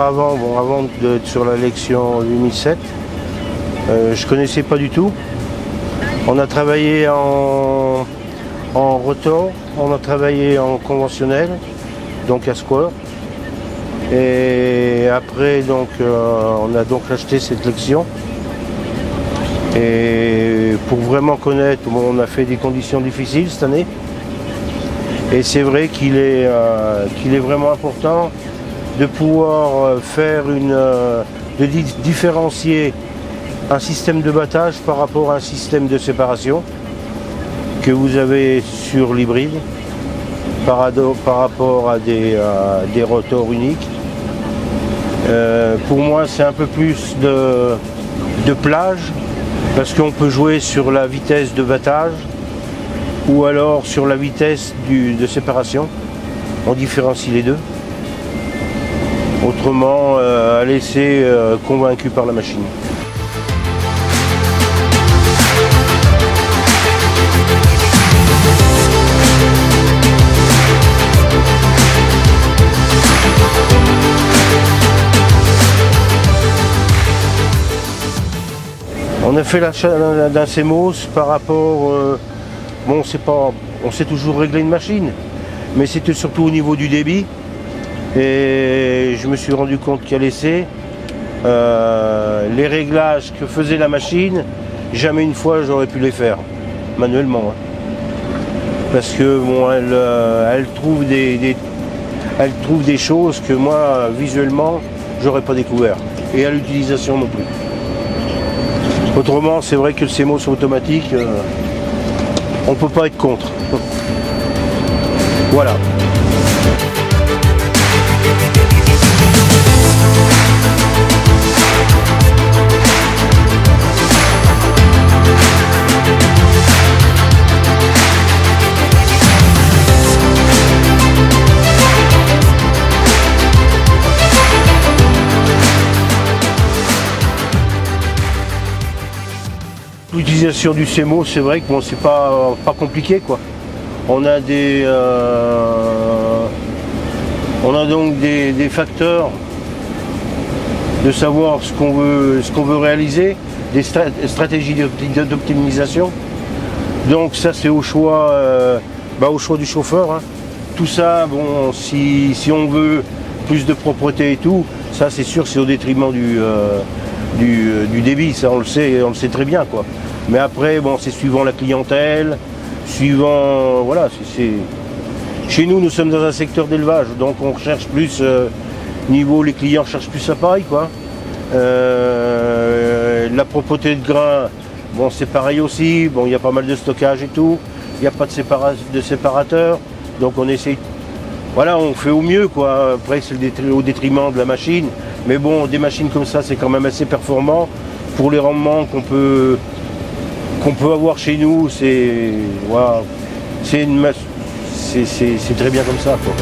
avant, bon, avant d'être sur la Lexion 8007, je ne connaissais pas du tout. On a travaillé en rotor, on a travaillé en conventionnel, donc à square. Et après, donc, on a donc acheté cette Lexion. Et pour vraiment connaître, bon, on a fait des conditions difficiles cette année. Et c'est vrai qu'il est vraiment important de pouvoir faire de différencier un système de battage par rapport à un système de séparation que vous avez sur l'hybride par rapport à des rotors uniques. Pour moi, c'est un peu plus de plage parce qu'on peut jouer sur la vitesse de battage ou alors sur la vitesse de séparation. On différencie les deux. Autrement, à laisser convaincu par la machine. On a fait l'achat d'un CMOS par rapport, bon, on sait toujours régler une machine, mais c'était surtout au niveau du débit. Et je me suis rendu compte qu'à l'essai, les réglages que faisait la machine, jamais une fois j'aurais pu les faire manuellement. Parce que bon, elle trouve des choses que moi, visuellement, j'aurais pas découvert. Et à l'utilisation non plus. Autrement, c'est vrai que le CMOS automatique, on ne peut pas être contre. Voilà. L'utilisation du CMOS, c'est vrai que bon, c'est pas compliqué quoi. On a donc des facteurs de savoir ce qu'on veut réaliser, des stratégies d'optimisation. Donc ça c'est au choix du chauffeur. Hein. Tout ça, bon, si on veut plus de propreté et tout, ça c'est sûr c'est au détriment du débit, ça on le sait très bien quoi. Mais après, bon, c'est suivant la clientèle, suivant, voilà, chez nous sommes dans un secteur d'élevage, donc on recherche plus, les clients cherchent plus ça pareil quoi. La propreté de grain, bon c'est pareil aussi, bon il y a pas mal de stockage et tout, il n'y a pas de séparateur, donc on essaye, voilà, on fait au mieux quoi. Après c'est au détriment de la machine, mais bon, des machines comme ça c'est quand même assez performant pour les rendements qu'on peut avoir chez nous, c'est voilà, très bien comme ça quoi.